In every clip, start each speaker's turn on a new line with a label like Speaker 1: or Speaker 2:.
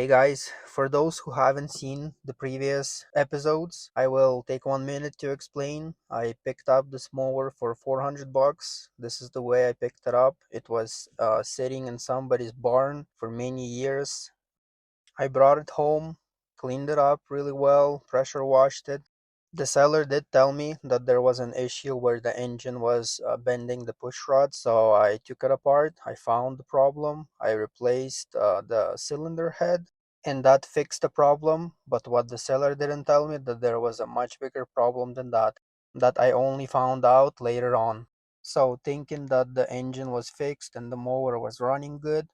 Speaker 1: Hey guys, for those who haven't seen the previous episodes, I will take 1 minute to explain. I picked up this mower for 400 bucks. This is the way I picked it up. It was sitting in somebody's barn for many years. I brought it home, cleaned it up really well, pressure washed it. The seller did tell me that there was an issue where the engine was bending the push rod, so I took it apart. I found the problem. I replaced the cylinder head, and that fixed the problem. But what the seller didn't tell me that there was a much bigger problem than that I only found out later on. So thinking that the engine was fixed and the mower was running good,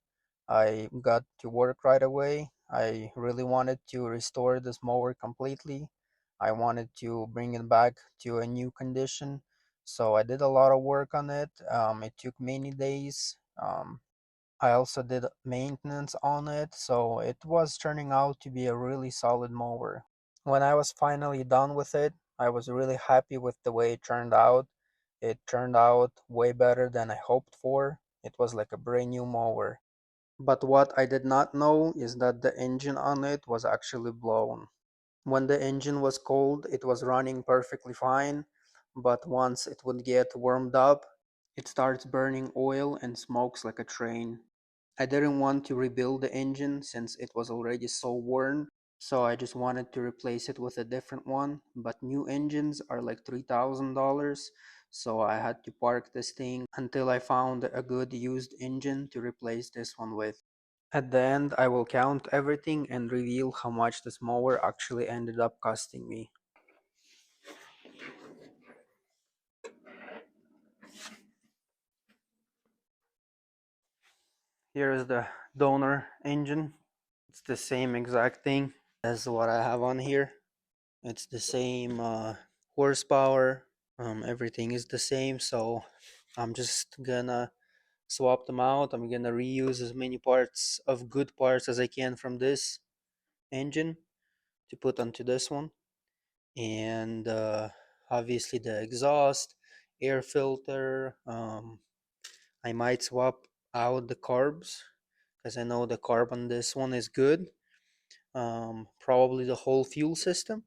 Speaker 1: I got to work right away. I really wanted to restore this mower completely. I wanted to bring it back to a new condition. So I did a lot of work on it. It took many days. I also did maintenance on it, so it was turning out to be a really solid mower. When I was finally done with it, I was really happy with the way it turned out. It turned out way better than I hoped for. It was like a brand new mower. But what I did not know is that the engine on it was actually blown. When the engine was cold, it was running perfectly fine, but once it would get warmed up, it starts burning oil and smokes like a train. I didn't want to rebuild the engine since it was already so worn, so I just wanted to replace it with a different one. But new engines are like $3,000, so I had to park this thing until I found a good used engine to replace this one with. At the end, I will count everything and reveal how much this mower actually ended up costing me. Here is the donor engine. It's the same exact thing as what I have on here. It's the same horsepower. Everything is the same, so I'm just gonna swap them out. I'm gonna reuse as many parts of good parts as I can from this engine to put onto this one. And obviously the exhaust, air filter. I might swap out the carbs because I know the carb on this one is good. Probably the whole fuel system.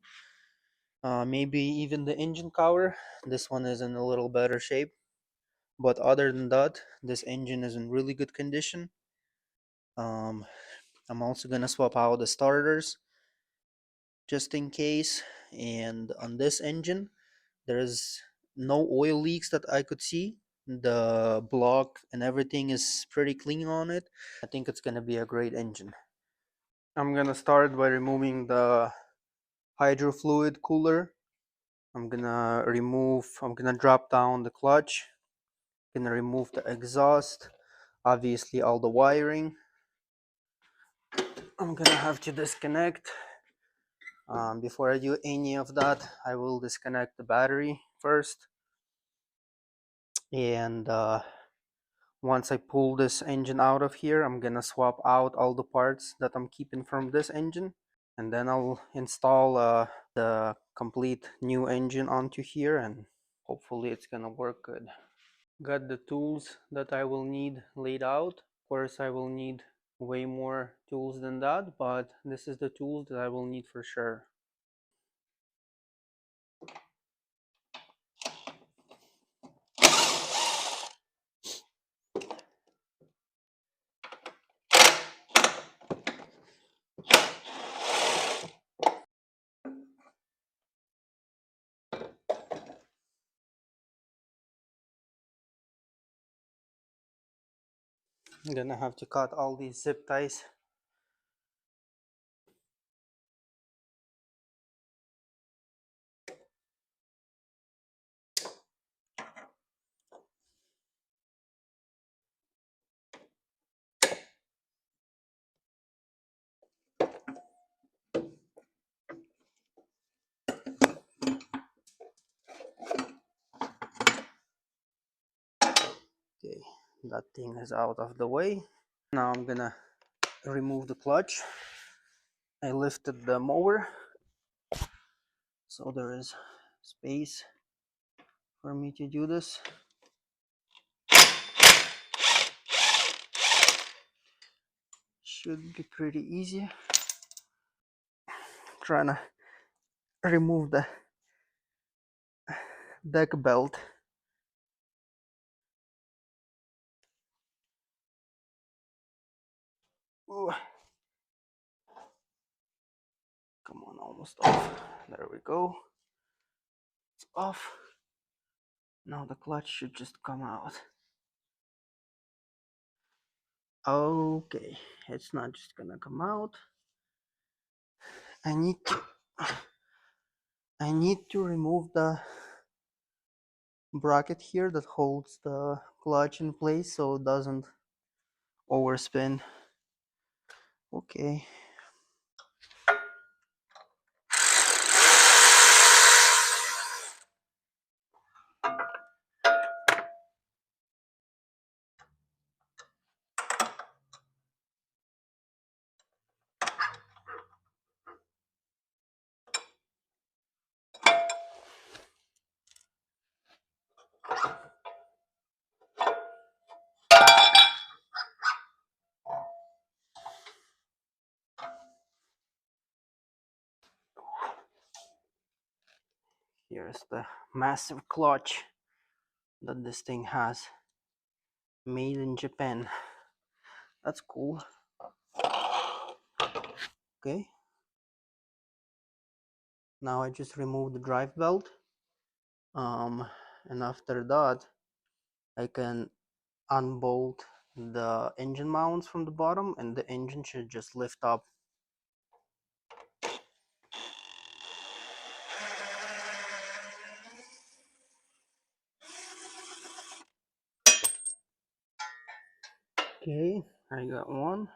Speaker 1: Maybe even the engine cover. This one is in a little better shape. But other than that, this engine is in really good condition. Um, I'm also gonna swap out the starters just in case. And on this engine, there's no oil leaks that I could see. The block and everything is pretty clean on it. I think it's gonna be a great engine. I'm gonna start by removing the hydro fluid cooler. I'm gonna drop down the clutch. Gonna remove the exhaust, obviously all the wiring. I'm gonna have to disconnect. Before I do any of that, I will disconnect the battery first. And once I pull this engine out of here, I'm gonna swap out all the parts that I'm keeping from this engine, and then I'll install the complete new engine onto here, and hopefully it's gonna work good. Got the tools that I will need laid out. Of course, I will need way more tools than that, but this is the tools that I will need for sure. I'm gonna have to cut all these zip ties. Okay, that thing is out of the way. Now I'm gonna remove the clutch. I lifted the mower so there is space for me to do this. should be pretty easy. Trying to remove the deck belt. Ooh. Come on, almost off. There we go. It's off. Now the clutch should just come out. Okay, it's not just gonna come out. I need to remove the bracket here that holds the clutch in place so it doesn't overspin. Okay. Here's the massive clutch that this thing has. Made in Japan. That's cool. Okay. Now I just remove the drive belt. And after that, I can unbolt the engine mounts from the bottom and the engine should just lift up. Okay, I got one.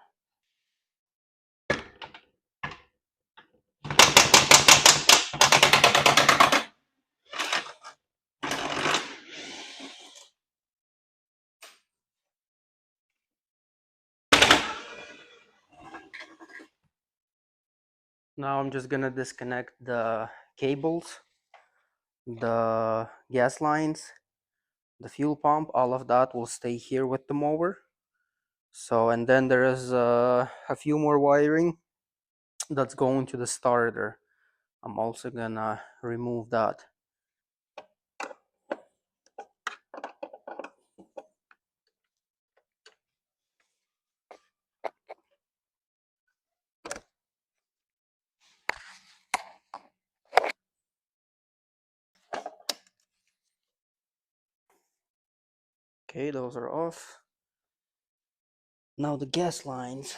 Speaker 1: Now I'm just gonna disconnect the cables, the gas lines, the fuel pump, all of that will stay here with the mower. So, and then there is a few more wiring that's going to the starter. I'm also gonna remove that. Okay, those are off. Now the gas lines.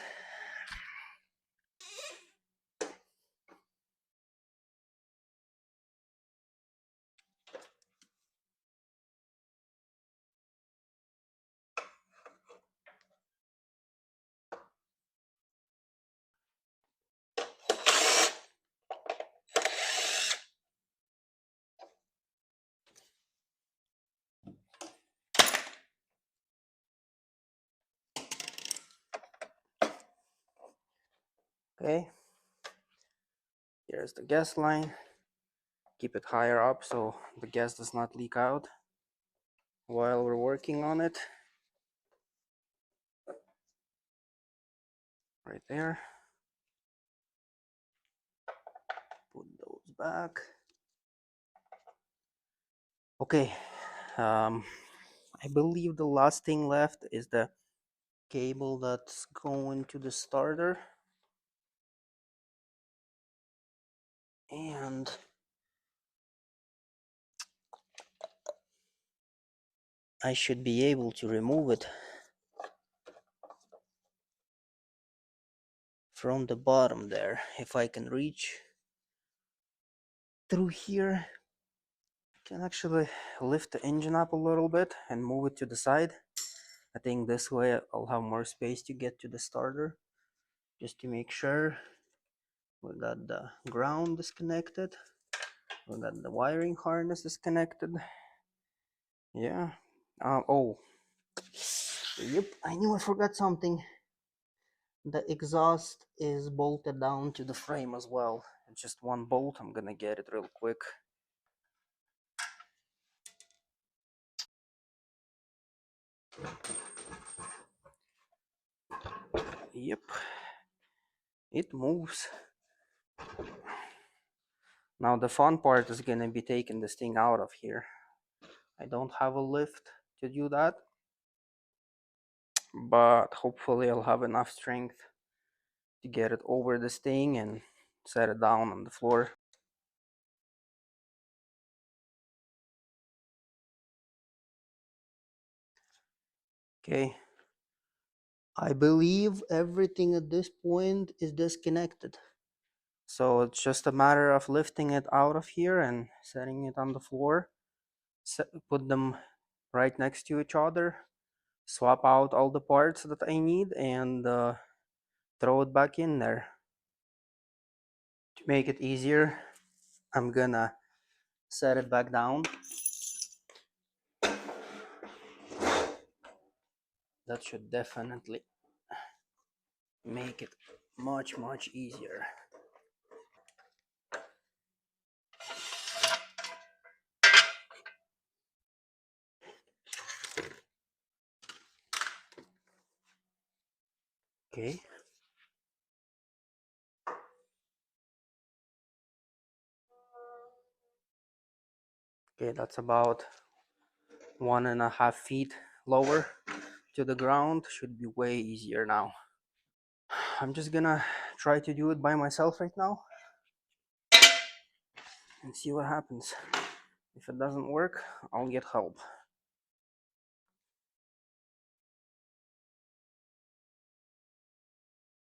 Speaker 1: Okay, here's the gas line. Keep it higher up so the gas does not leak out while we're working on it. Right there. Put those back. Okay, I believe the last thing left is the cable that's going to the starter. And I should be able to remove it from the bottom there if I can reach through here. I can actually lift the engine up a little bit and move it to the side. I think this way I'll have more space to get to the starter. Just to make sure we got the ground disconnected, we got the wiring harness disconnected. Yeah. Oh, yep, I knew I forgot something. The exhaust is bolted down to the frame as well. It's just one bolt. I'm gonna get it real quick. Yep, It moves. Now the fun part is gonna be taking this thing out of here. I don't have a lift to do that, but hopefully I'll have enough strength to get it over this thing and set it down on the floor. Okay, I believe everything at this point is disconnected. So it's just a matter of lifting it out of here and setting it on the floor. Put them right next to each other, swap out all the parts that I need, and throw it back in there. To make it easier, I'm gonna set it back down. That should definitely make it much easier. Okay. Okay, that's about 1.5 feet lower to the ground. Should be way easier now. I'm just gonna try to do it by myself right now and see what happens. If it doesn't work, I'll get help.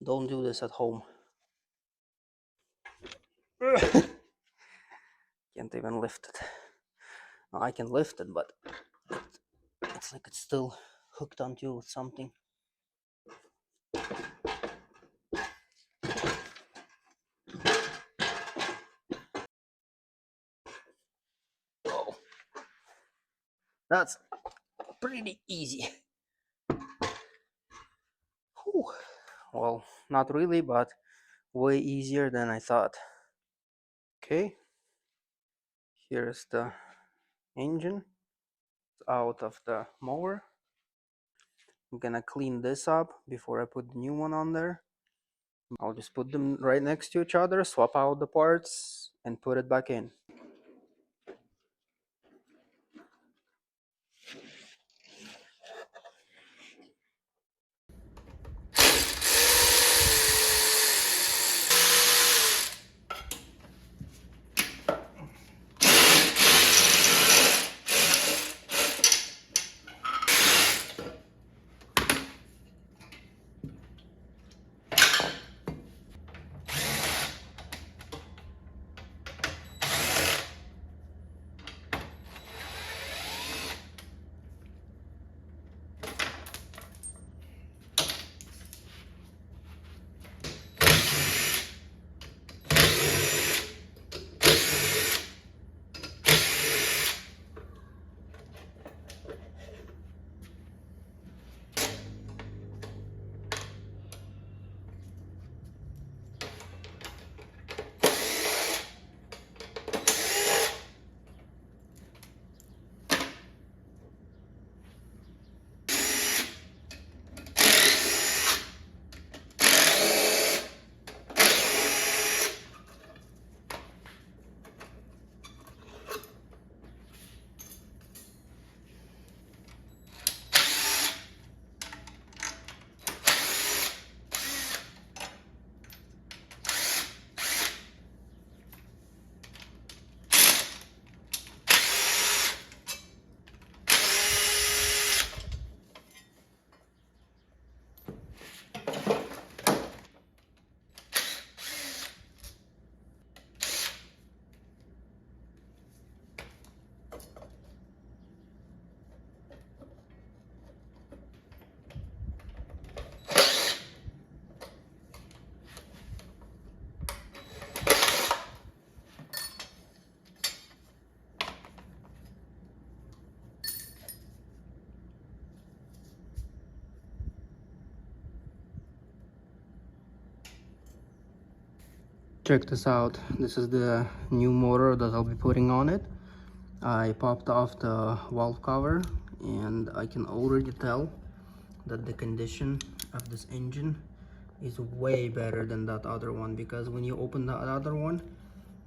Speaker 1: Don't do this at home. Can't even lift it. No, I can lift it, but it's like it's still hooked onto something. Oh, that's pretty easy. Whew. Well, not really, but way easier than I thought. Okay, here's the engine out of the mower. I'm gonna clean this up before I put the new one on there. I'll just put them right next to each other, swap out the parts, and put it back in. Check this out. This is the new motor that I'll be putting on it. I popped off the valve cover and I can already tell that the condition of this engine is way better than that other one, because when you open that other one,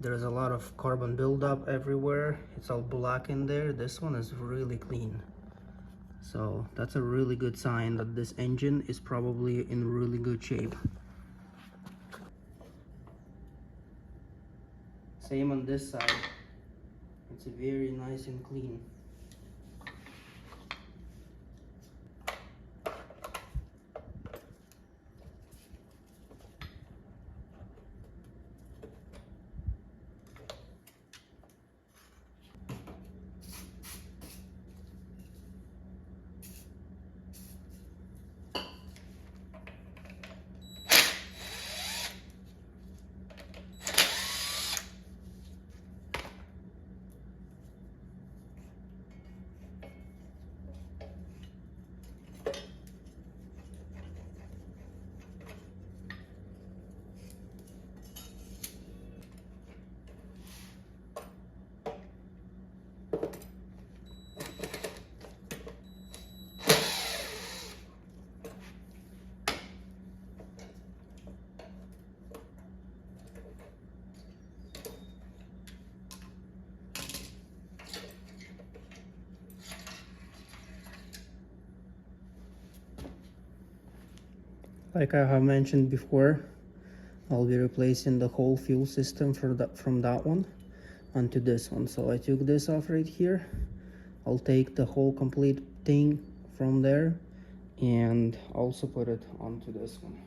Speaker 1: there's a lot of carbon buildup everywhere. It's all black in there. This one is really clean. So that's a really good sign that this engine is probably in really good shape. Same on this side. It's very nice and clean. Like I have mentioned before, I'll be replacing the whole fuel system from that one onto this one. So I took this off right here. I'll take the whole complete thing from there and also put it onto this one.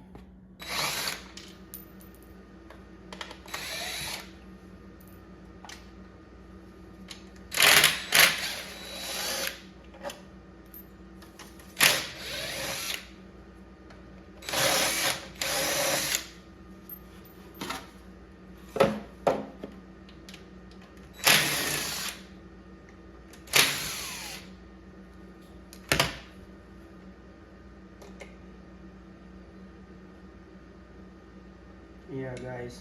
Speaker 1: Yeah guys,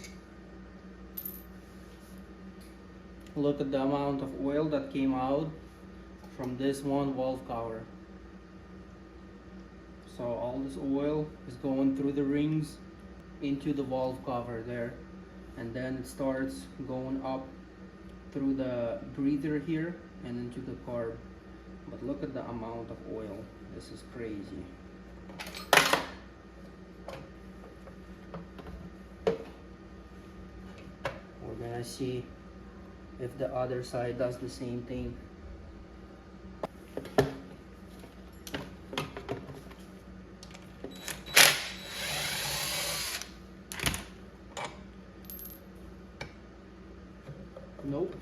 Speaker 1: look at the amount of oil that came out from this one valve cover. So all this oil is going through the rings into the valve cover there, and then it starts going up through the breather here and into the carb. But look at the amount of oil. This is crazy. We're gonna see if the other side does the same thing. Nope.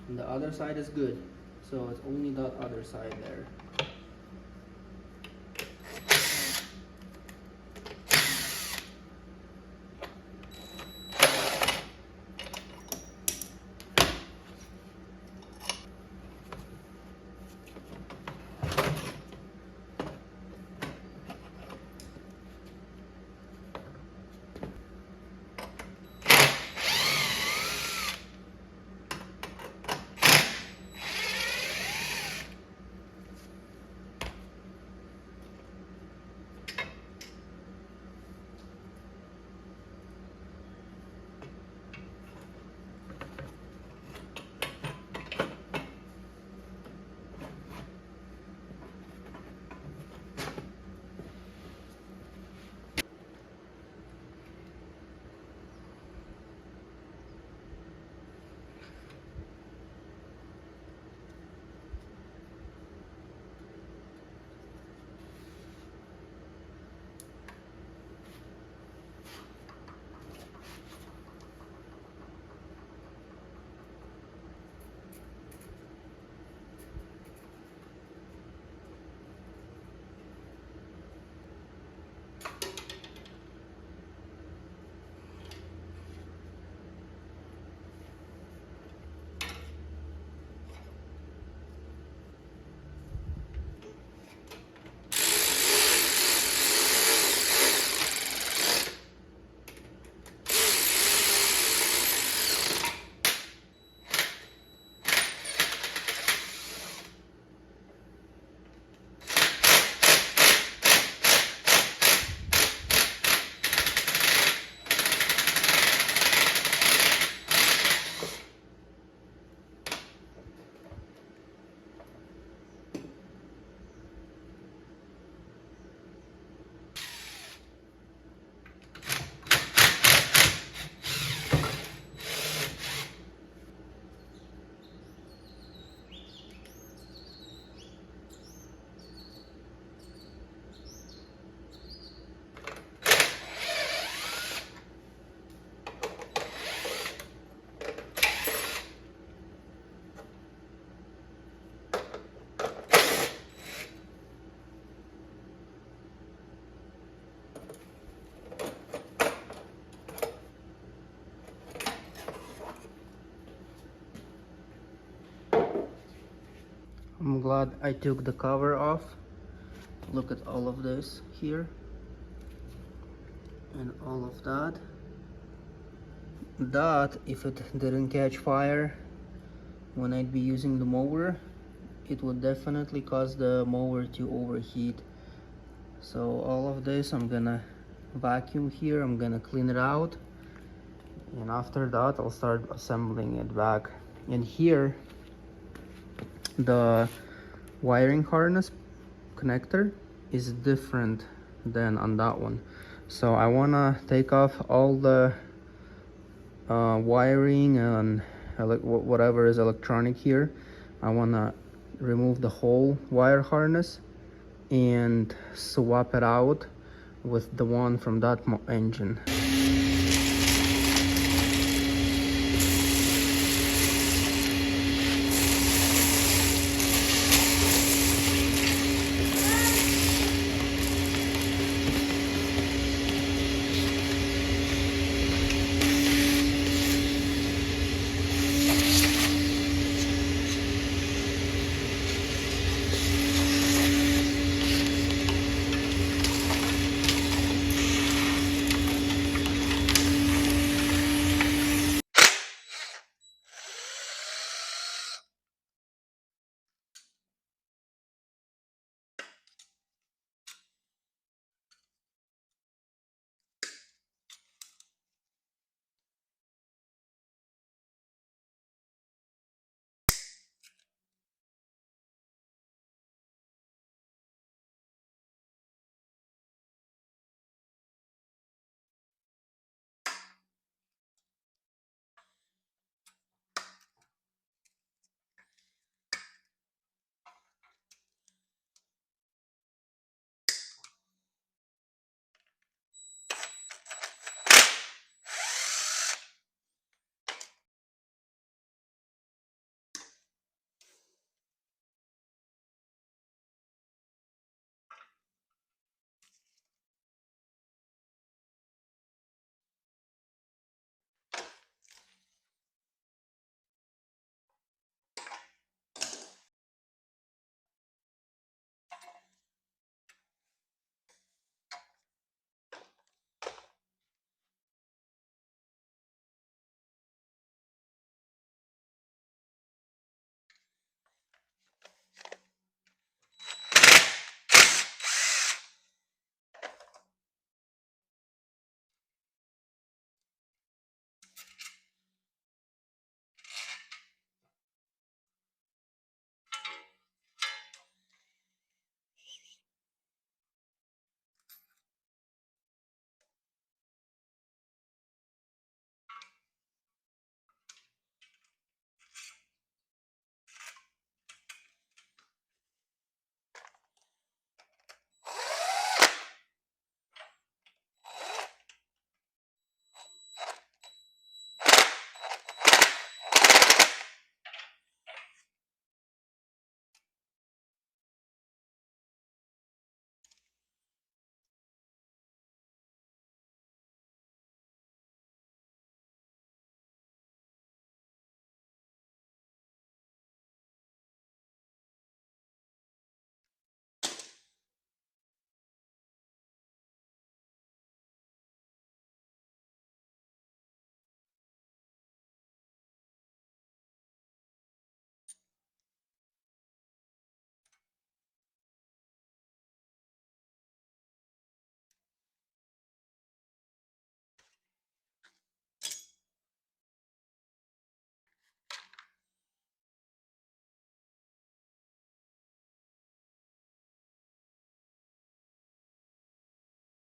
Speaker 1: And the other side is good. So it's only that other side there. I'm glad I took the cover off. Look at all of this here and all of that. That, if it didn't catch fire when I'd be using the mower, it would definitely cause the mower to overheat. So all of this I'm gonna vacuum here, I'm gonna clean it out, and after that I'll start assembling it back. And here the wiring harness connector is different than on that one. So I wanna take off all the wiring and whatever is electronic here. I wanna remove the whole wire harness and swap it out with the one from that engine.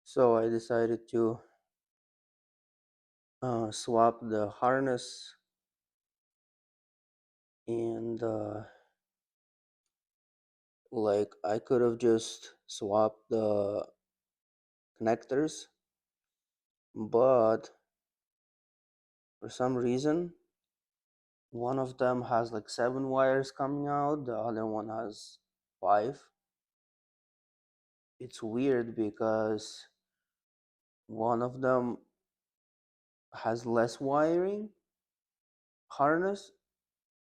Speaker 1: So I decided to swap the harness, and like I could have just swapped the connectors, but for some reason one of them has like 7 wires coming out, the other one has 5. It's weird because one of them has less wiring harness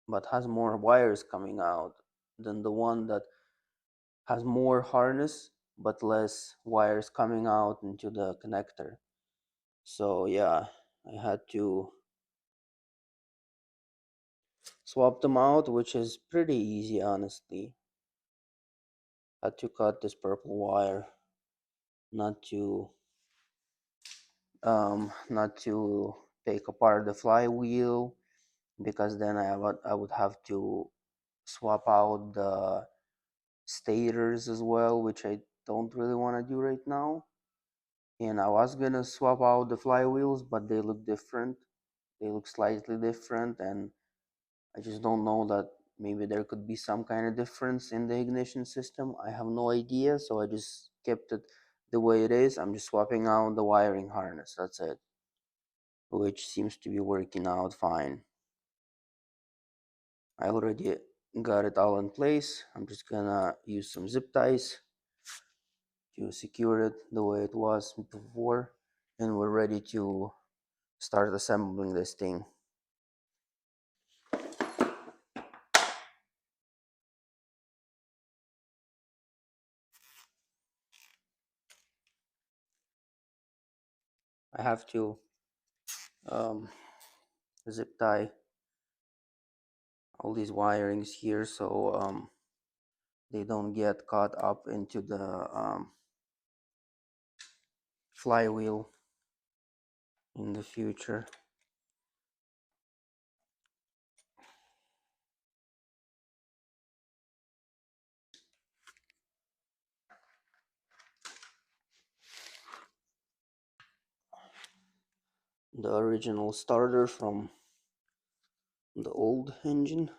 Speaker 1: but has more wires coming out. than the one that has more harness but less wires coming out into the connector. So yeah, I had to swap them out, which is pretty easy, honestly. Had to cut this purple wire, not to take apart the flywheel, because then I would have to swap out the stators as well, which I don't really want to do right now. And I was gonna swap out the flywheels, but they look different. They look slightly different, and I just don't know that maybe there could be some kind of difference in the ignition system. I have no idea, so I just kept it the way it is. I'm just swapping out the wiring harness, that's it, which seems to be working out fine. I already got it all in place. I'm just gonna use some zip ties to secure it the way it was before, and we're ready to start assembling this thing. I have to um, zip tie all these wirings here so they don't get caught up into the flywheel in the future. The original starter from the old engine.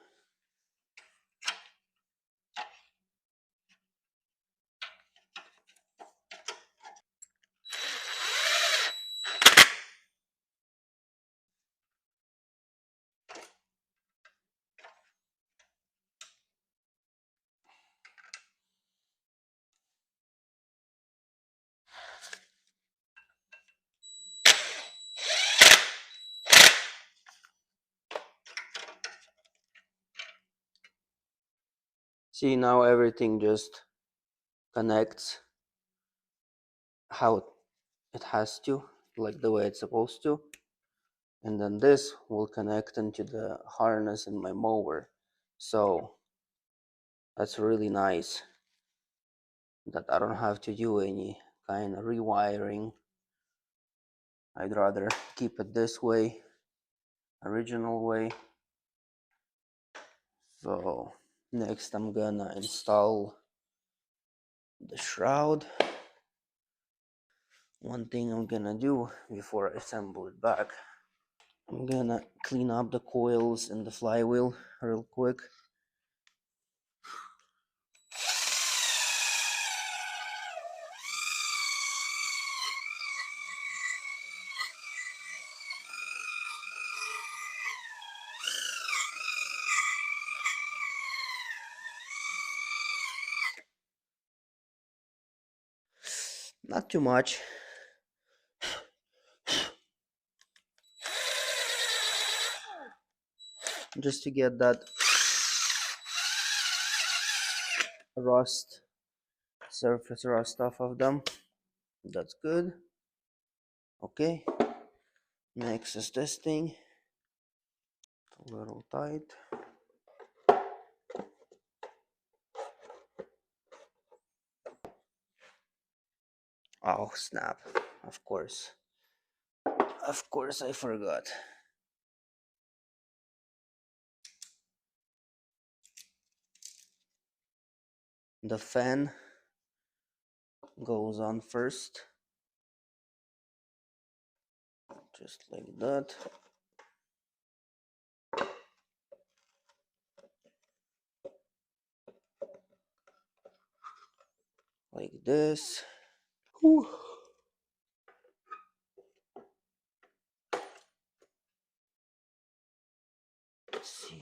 Speaker 1: See, now everything just connects how it has to, like the way it's supposed to. And then this will connect into the harness in my mower. So that's really nice that I don't have to do any kind of rewiring. I'd rather keep it this way, original way. So next I'm gonna install the shroud. One thing I'm gonna do before I assemble it back, I'm gonna clean up the coils and the flywheel real quick. Not too much. Just to get that rust, surface rust off of them. That's good. Okay. Next is this thing. A little tight. Oh snap. Of course. Of course I forgot. The fan goes on first. Just like that. Like this. Whew. Let's see.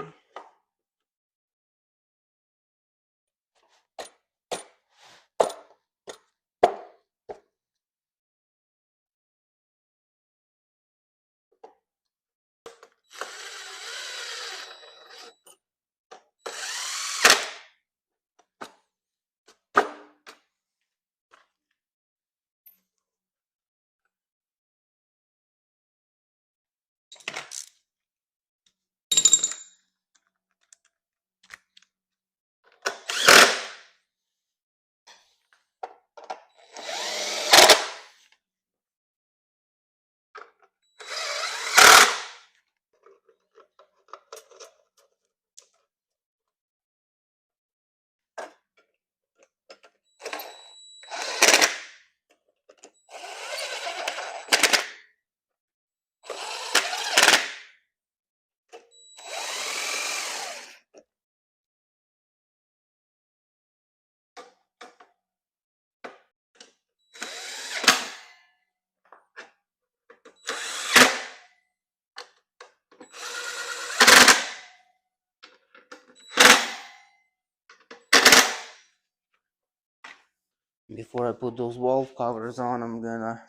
Speaker 1: Before I put those valve covers on, I'm gonna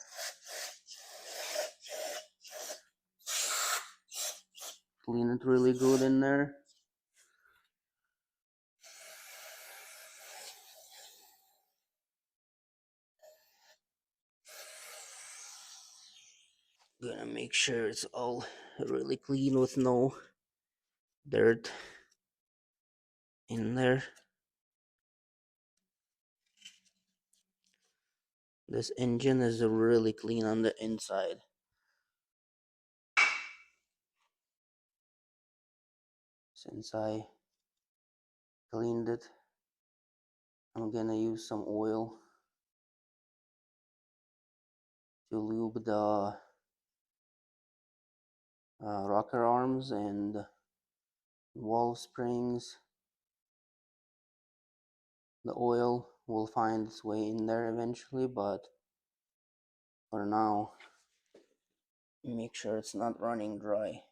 Speaker 1: clean it really good in there. Gonna make sure it's all really clean with no dirt in there. This engine is really clean on the inside. Since I cleaned it, I'm gonna use some oil to lube the rocker arms and valve springs. The oil will find its way in there eventually, but for now, make sure it's not running dry.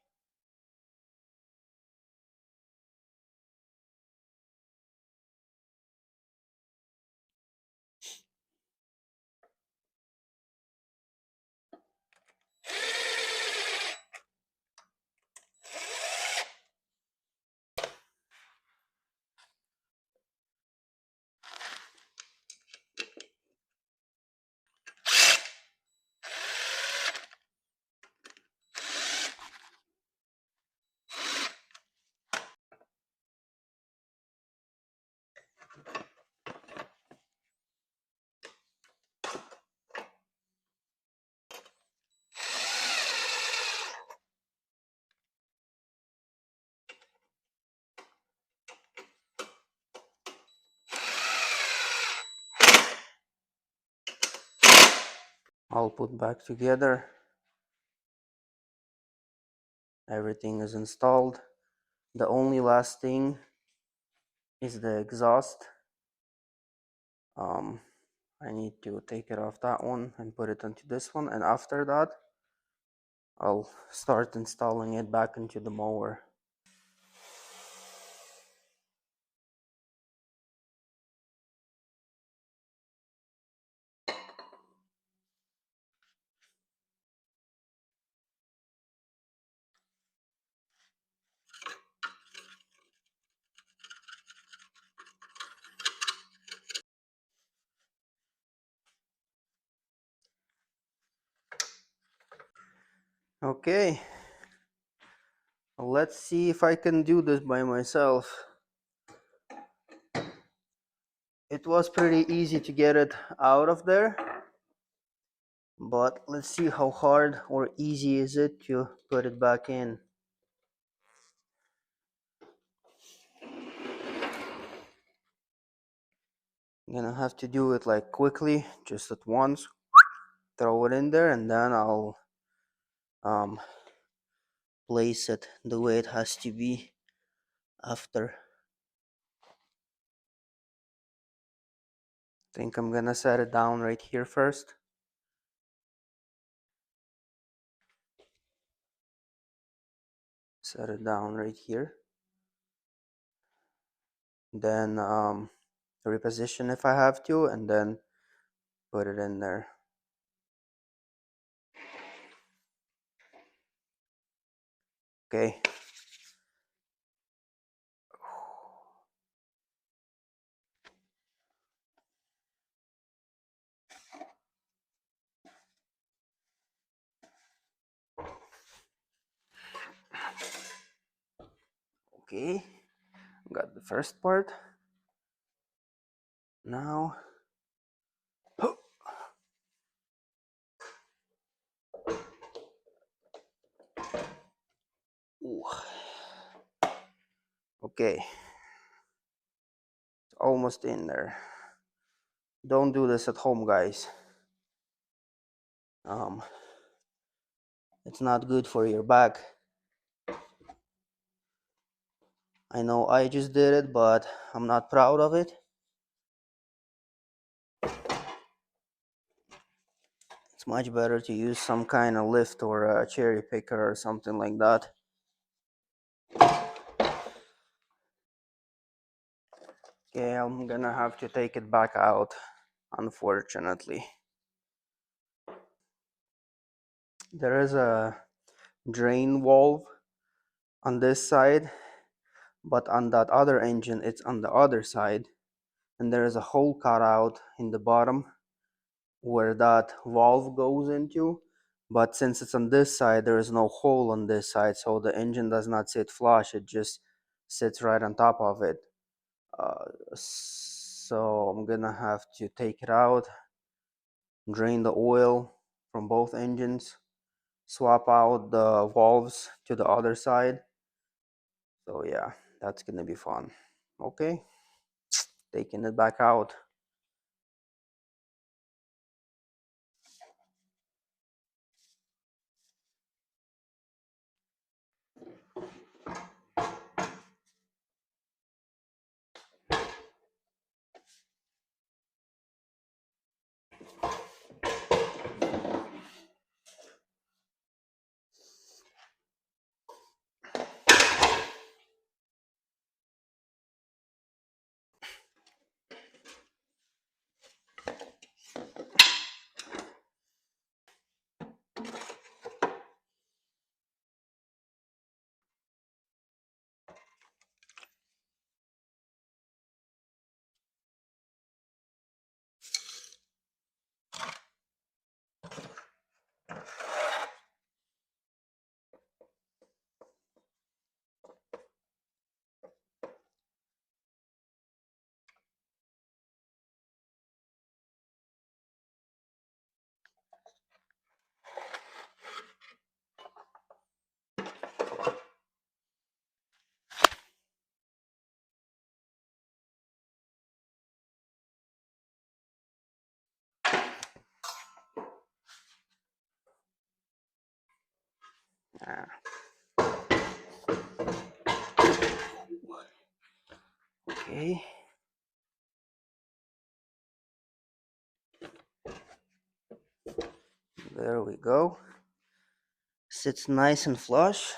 Speaker 1: All put back together. Everything is installed. The only last thing is the exhaust. I need to take it off that one and put it onto this one, and after that I'll start installing it back into the mower. Okay, let's see if I can do this by myself. It was pretty easy to get it out of there, but let's see how hard or easy is it to put it back in. I'm gonna have to do it like quickly, just at once. Throw it in there, and then I'll place it the way it has to be after. Think I'm gonna set it down right here first. Set it down right here. Then reposition if I have to, and then put it in there. Okay. Okay, got the first part. Now, ooh. Okay, it's almost in there. Don't do this at home, guys. It's not good for your back. I know I just did it, but I'm not proud of it. It's much better to use some kind of lift or a cherry picker or something like that. Okay, I'm gonna have to take it back out unfortunately. There is a drain valve on this side, but on that other engine it's on the other side, and there is a hole cut out in the bottom where that valve goes into. But since it's on this side, there is no hole on this side, so the engine does not sit flush, it just sits right on top of it. So I'm gonna have to take it out, drain the oil from both engines, swap out the valves to the other side. So yeah, that's gonna be fun. Okay, taking it back out. Ah, okay, there we go. Sits nice and flush.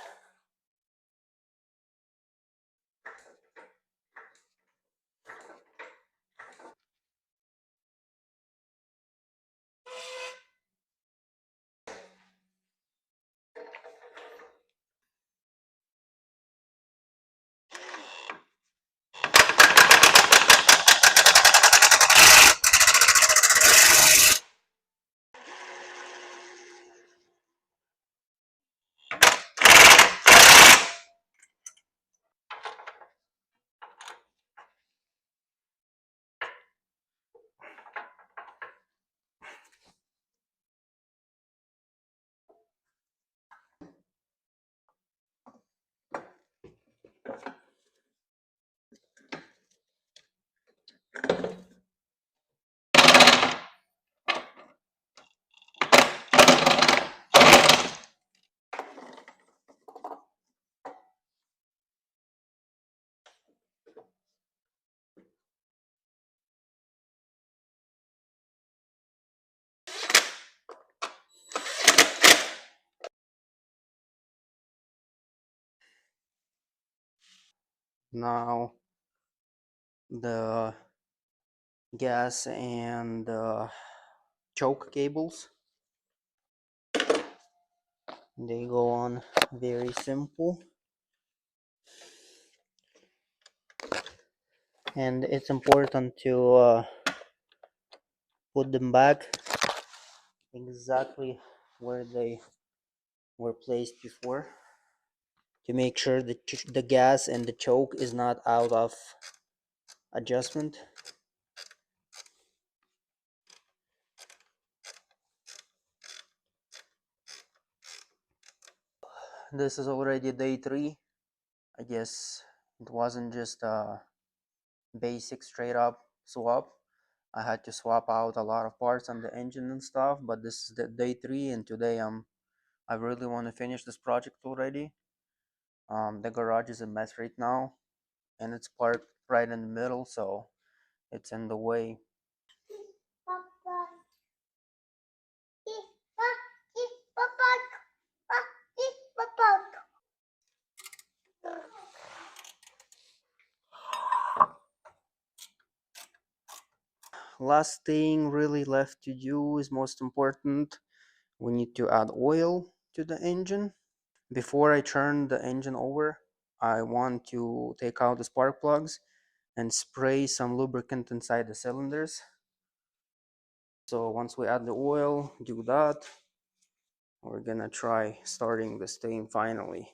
Speaker 1: Now the gas and choke cables, they go on very simple, and it's important to put them back exactly where they were placed before, to make sure that the gas and the choke is not out of adjustment. This is already day 3. I guess it wasn't just a basic straight up swap. I had to swap out a lot of parts on the engine and stuff, but this is the day 3, and today I really want to finish this project already. The garage is a mess right now, and it's parked right in the middle, so it's in the way. last thing really left to do is most important. We need to add oil to the engine. Before I turn the engine over, I want to take out the spark plugs and spray some lubricant inside the cylinders. So once we add the oil, do that, we're gonna try starting this thing finally.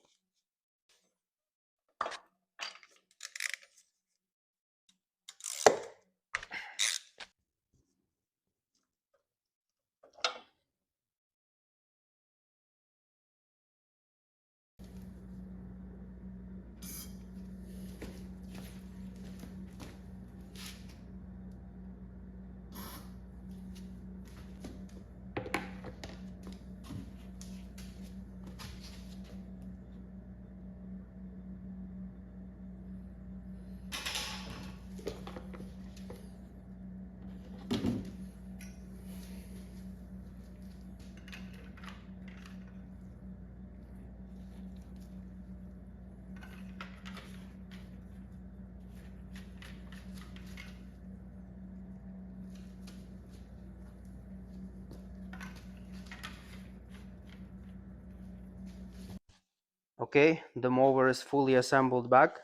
Speaker 1: Okay, the mower is fully assembled back.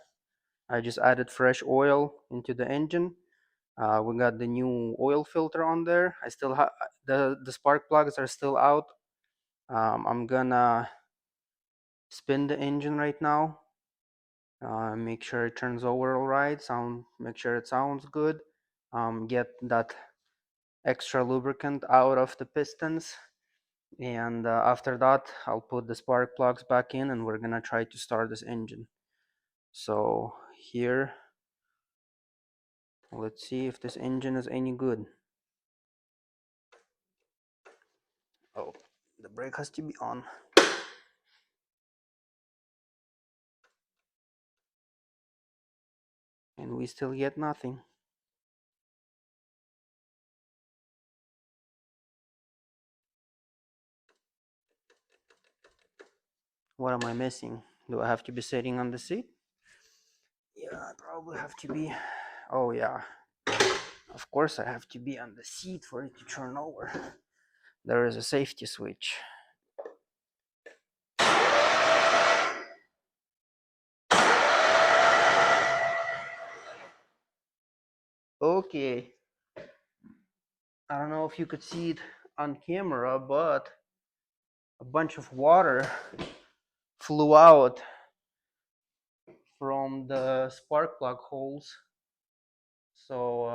Speaker 1: I just added fresh oil into the engine. We got the new oil filter on there. I still have the spark plugs are still out. I'm gonna spin the engine right now. Make sure it turns over all right. Make sure it sounds good. Get that extra lubricant out of the pistons, and after that, I'll put the spark plugs back in, and we're gonna try to start this engine. So here, let's see if this engine is any good. Oh, the brake has to be on. And we still get nothing. What am I missing? Do I have to be sitting on the seat? Yeah, I probably have to be. Oh yeah, of course I have to be on the seat for it to turn over. There is a safety switch. Okay, I don't know if you could see it on camera, but a bunch of water flew out from the spark plug holes. So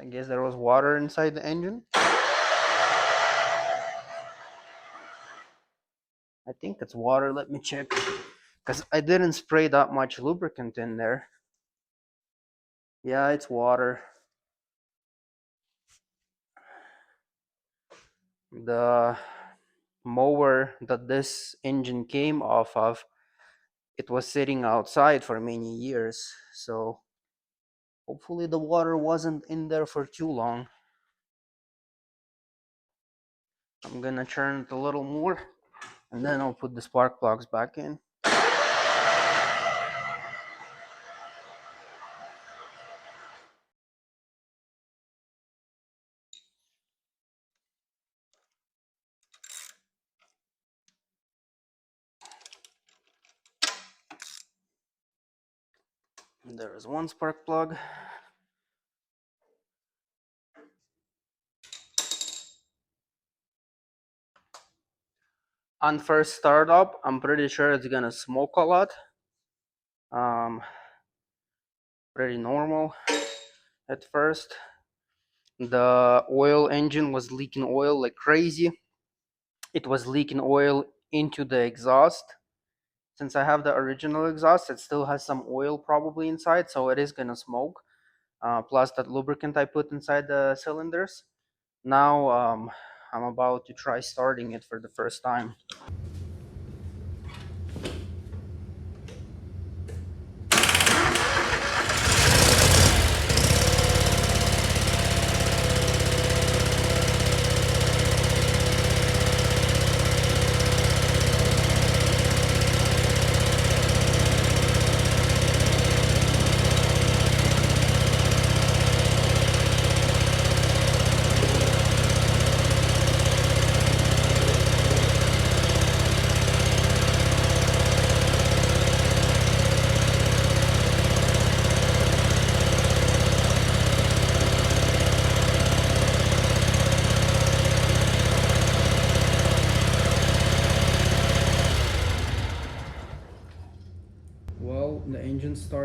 Speaker 1: I guess there was water inside the engine. I think it's water. Let me check, because I didn't spray that much lubricant in there. Yeah, it's water. The mower that this engine came off of, it was sitting outside for many years, so hopefully the water wasn't in there for too long. I'm gonna turn it a little more, and then I'll put the spark plugs back in. There is one spark plug. On first startup, I'm pretty sure it's gonna smoke a lot. Pretty normal at first. The oil engine was leaking oil like crazy. It was leaking oil into the exhaust. Since I have the original exhaust, it still has some oil probably inside, so it is gonna smoke. Plus that lubricant I put inside the cylinders. Now I'm about to try starting it for the first time.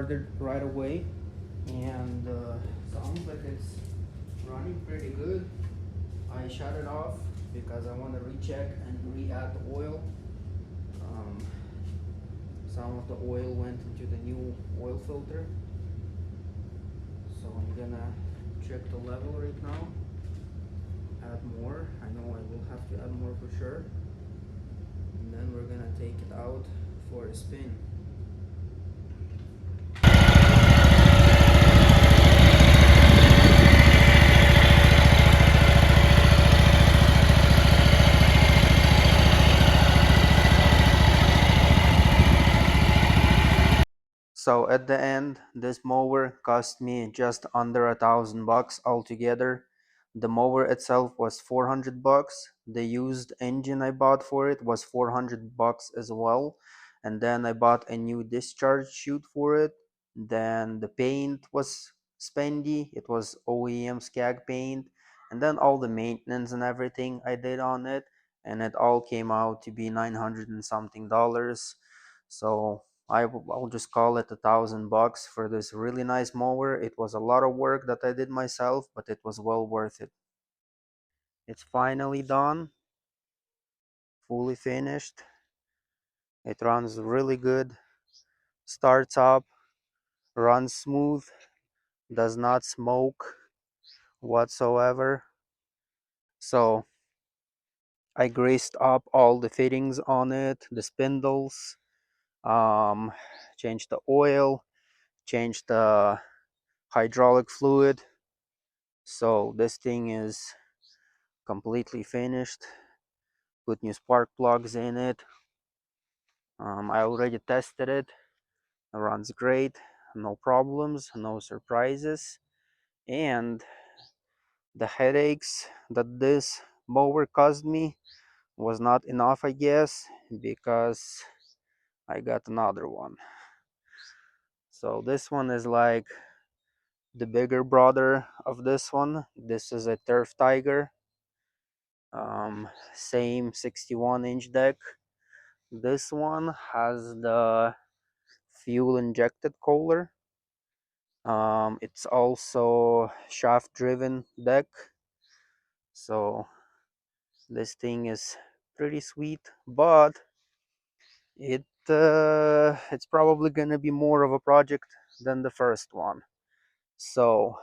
Speaker 1: started right away, and sounds like it's running pretty good. I shut it off because I want to recheck and re-add the oil. Um, some of the oil went into the new oil filter, so I'm gonna check the level right now, add more. I know I will have to add more for sure, and then we're gonna take it out for a spin. So at the end, this mower cost me just under $1,000 altogether. The mower itself was 400 bucks. The used engine I bought for it was 400 bucks as well. And then I bought a new discharge chute for it. Then the paint was spendy. It was OEM scag paint. And then all the maintenance and everything I did on it. And it all came out to be 900 and something dollars. So I'll just call it $1,000 for this really nice mower. It was a lot of work that I did myself, but it was well worth it. It's finally done, fully finished. It runs really good, starts up, runs smooth, does not smoke whatsoever. So I greased up all the fittings on it, the spindles, um, changed the oil, changed the hydraulic fluid. So this thing is completely finished. Put new spark plugs in it. I already tested it. It runs great, no problems, no surprises. And the headaches that this mower caused me was not enough, I guess, because I got another one. So this one is like the bigger brother of this one. This is a Turf Tiger, same 61-inch deck. This one has the fuel injected cooler. It's also shaft driven deck, so this thing is pretty sweet, but it's probably gonna be more of a project than the first one. So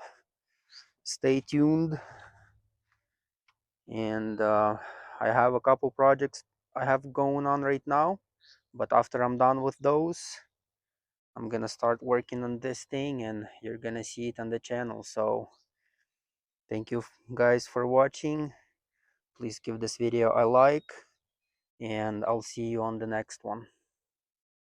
Speaker 1: stay tuned, and I have a couple projects I have going on right now, but after I'm done with those, I'm gonna start working on this thing and you're gonna see it on the channel. So thank you guys for watching. Please give this video a like, and I'll see you on the next one.